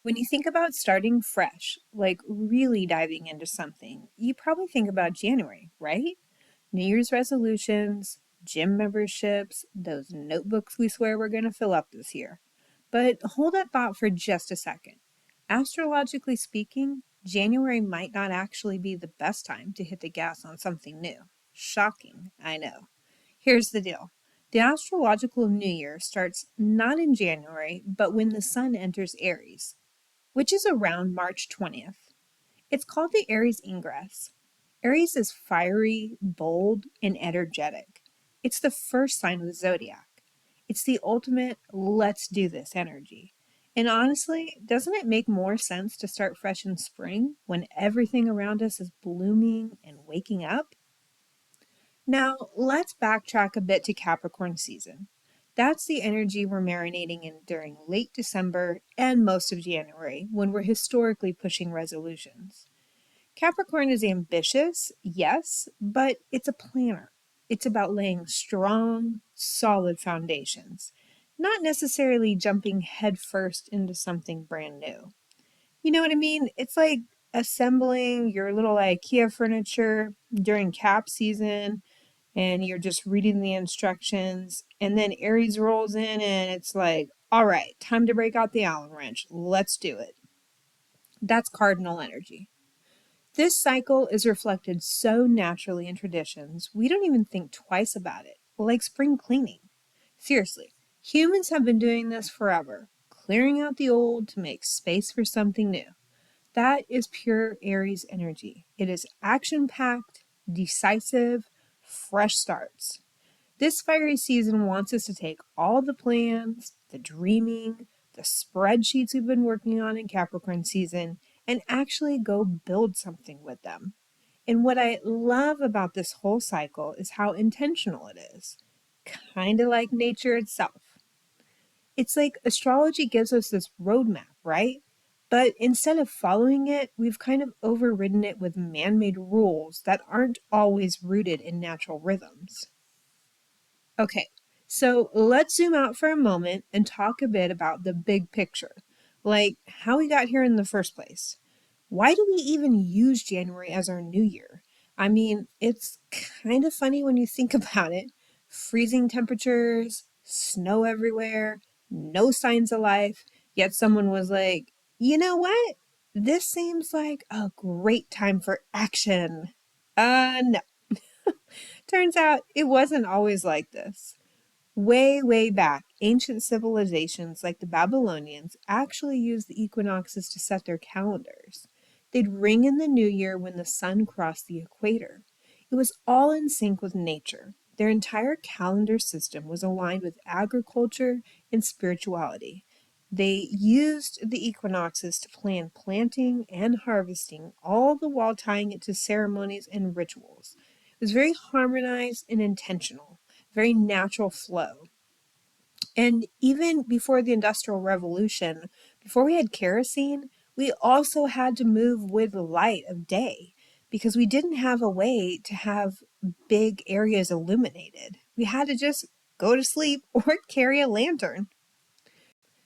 When you think about starting fresh, like really diving into something, you probably think about January, right? New Year's resolutions, gym memberships, those notebooks we swear we're going to fill up this year. But hold that thought for just a second. Astrologically speaking, January might not actually be the best time to hit the gas on something new. Shocking, I know. Here's the deal. The astrological new year starts not in January, but when the sun enters Aries, which is around March 20th. It's called the Aries ingress. Aries is fiery, bold, and energetic. It's the first sign of the zodiac. It's the ultimate let's do this energy. And honestly, doesn't it make more sense to start fresh in spring when everything around us is blooming and waking up? Now, let's backtrack a bit to Capricorn season. That's the energy we're marinating in during late December and most of January when we're historically pushing resolutions. Capricorn is ambitious, yes, but it's a planner. It's about laying strong, solid foundations, not necessarily jumping headfirst into something brand new. You know what I mean? It's like assembling your little IKEA furniture during cap season and you're just reading the instructions, and then Aries rolls in and it's like, all right, time to break out the Allen wrench. Let's do it. That's cardinal energy. This cycle is reflected so naturally in traditions, we don't even think twice about it, like spring cleaning. Seriously, humans have been doing this forever, clearing out the old to make space for something new. That is pure Aries energy. It is action packed, decisive, fresh starts. This fiery season wants us to take all the plans, the dreaming, the spreadsheets we've been working on in Capricorn season, and actually go build something with them. And what I love about this whole cycle is how intentional it is. Kind of like nature itself. It's like astrology gives us this roadmap, right? But instead of following it, we've kind of overridden it with man made rules that aren't always rooted in natural rhythms. Okay, so let's zoom out for a moment and talk a bit about the big picture, like how we got here in the first place. Why do we even use January as our new year? I mean, it's kind of funny when you think about it. Freezing temperatures, snow everywhere, no signs of life, yet someone was like, you know what? This seems like a great time for action. No. Turns out it wasn't always like this. Way, way back, ancient civilizations like the Babylonians actually used the equinoxes to set their calendars. They'd ring in the new year when the sun crossed the equator. It was all in sync with nature. Their entire calendar system was aligned with agriculture and spirituality. They used the equinoxes to plan planting and harvesting, all the while tying it to ceremonies and rituals. It was very harmonized and intentional, very natural flow. And even before the Industrial Revolution, before we had kerosene, we also had to move with the light of day because we didn't have a way to have big areas illuminated. We had to just go to sleep or carry a lantern.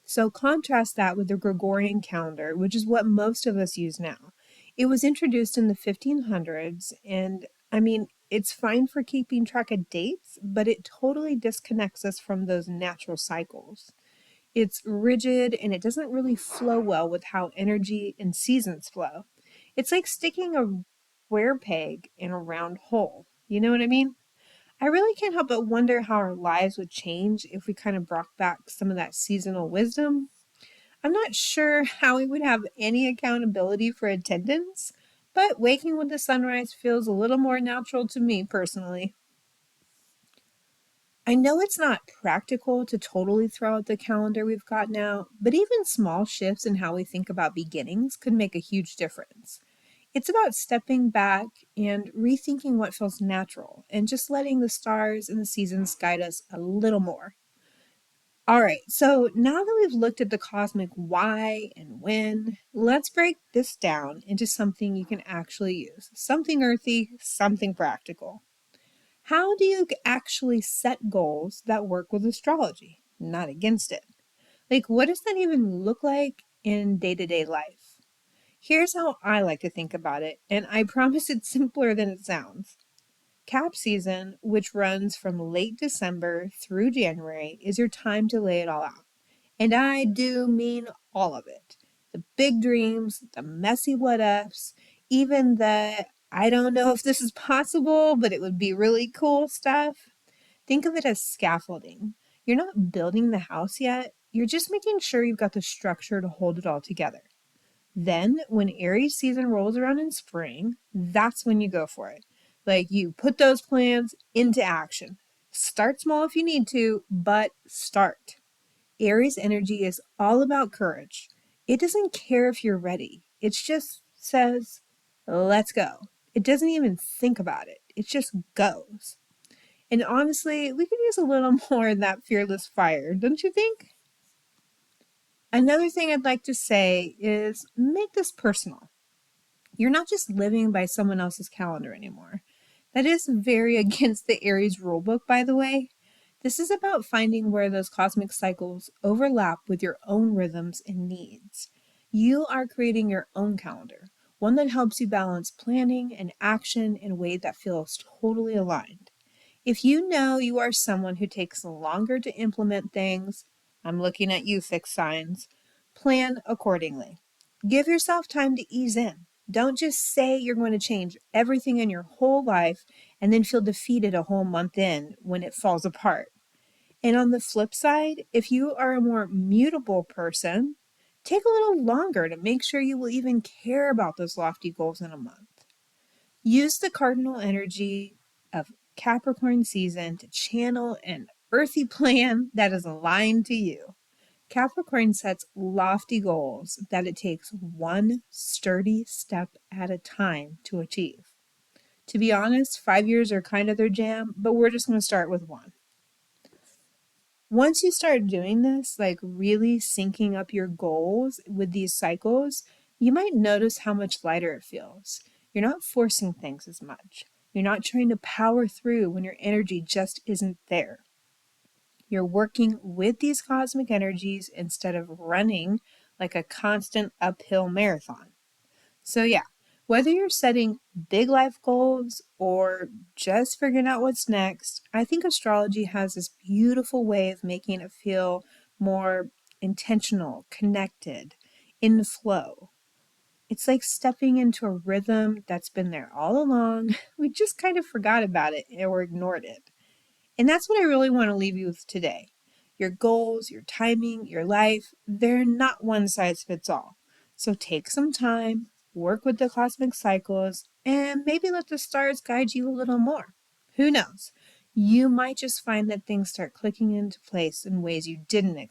So contrast that with the Gregorian calendar, which is what most of us use now. It was introduced in the 1500s, and I mean, it's fine for keeping track of dates, but it totally disconnects us from those natural cycles. It's rigid and it doesn't really flow well with how energy and seasons flow. It's like sticking a square peg in a round hole. You know what I mean? I really can't help but wonder how our lives would change if we kind of brought back some of that seasonal wisdom. I'm not sure how we would have any accountability for attendance, but waking with the sunrise feels a little more natural to me personally. I know it's not practical to totally throw out the calendar we've got now, but even small shifts in how we think about beginnings could make a huge difference. It's about stepping back and rethinking what feels natural and just letting the stars and the seasons guide us a little more. All right, so now that we've looked at the cosmic why and when, let's break this down into something you can actually use. Something earthy, something practical. How do you actually set goals that work with astrology, not against it? Like, what does that even look like? in day-to-day life. Here's how I like to think about it, and I promise it's simpler than it sounds. Cap season, which runs from late December through January, is your time to lay it all out. And I do mean all of it. The big dreams, the messy what ifs, even the I don't know if this is possible, but it would be really cool stuff. Think of it as scaffolding. You're not building the house yet, you're just making sure you've got the structure to hold it all together. Then, when Aries season rolls around in spring, that's when you go for it. Like you put those plans into action. Start small if you need to, but start. Aries energy is all about courage. It doesn't care if you're ready. It just says, let's go. It doesn't even think about it. It just goes. And honestly, we could use a little more of that fearless fire, don't you think? Another thing I'd like to say is make this personal. You're not just living by someone else's calendar anymore. That is very against the Aries rulebook, by the way. This is about finding where those cosmic cycles overlap with your own rhythms and needs. You are creating your own calendar, one that helps you balance planning and action in a way that feels totally aligned. If you know you are someone who takes longer to implement things, I'm looking at you, fixed signs, plan accordingly. Give yourself time to ease in. Don't just say you're going to change everything in your whole life and then feel defeated a whole month in when it falls apart. And on the flip side, if you are a more mutable person, take a little longer to make sure you will even care about those lofty goals in a month. Use the cardinal energy of Capricorn season to channel an earthy plan that is aligned to you. Capricorn sets lofty goals that it takes one sturdy step at a time to achieve. To be honest, 5 years are kind of their jam, but we're just going to start with one. Once you start doing this, like really syncing up your goals with these cycles, you might notice how much lighter it feels. You're not forcing things as much. You're not trying to power through when your energy just isn't there. You're working with these cosmic energies instead of running like a constant uphill marathon. So, yeah, whether you're setting big life goals or just figuring out what's next, I think astrology has this beautiful way of making it feel more intentional, connected, in the flow. It's like stepping into a rhythm that's been there all along. We just kind of forgot about it or ignored it. And that's what I really want to leave you with today. Your goals, your timing, your life, they're not one size fits all. So take some time, work with the cosmic cycles, and maybe let the stars guide you a little more. Who knows? You might just find that things start clicking into place in ways you didn't expect.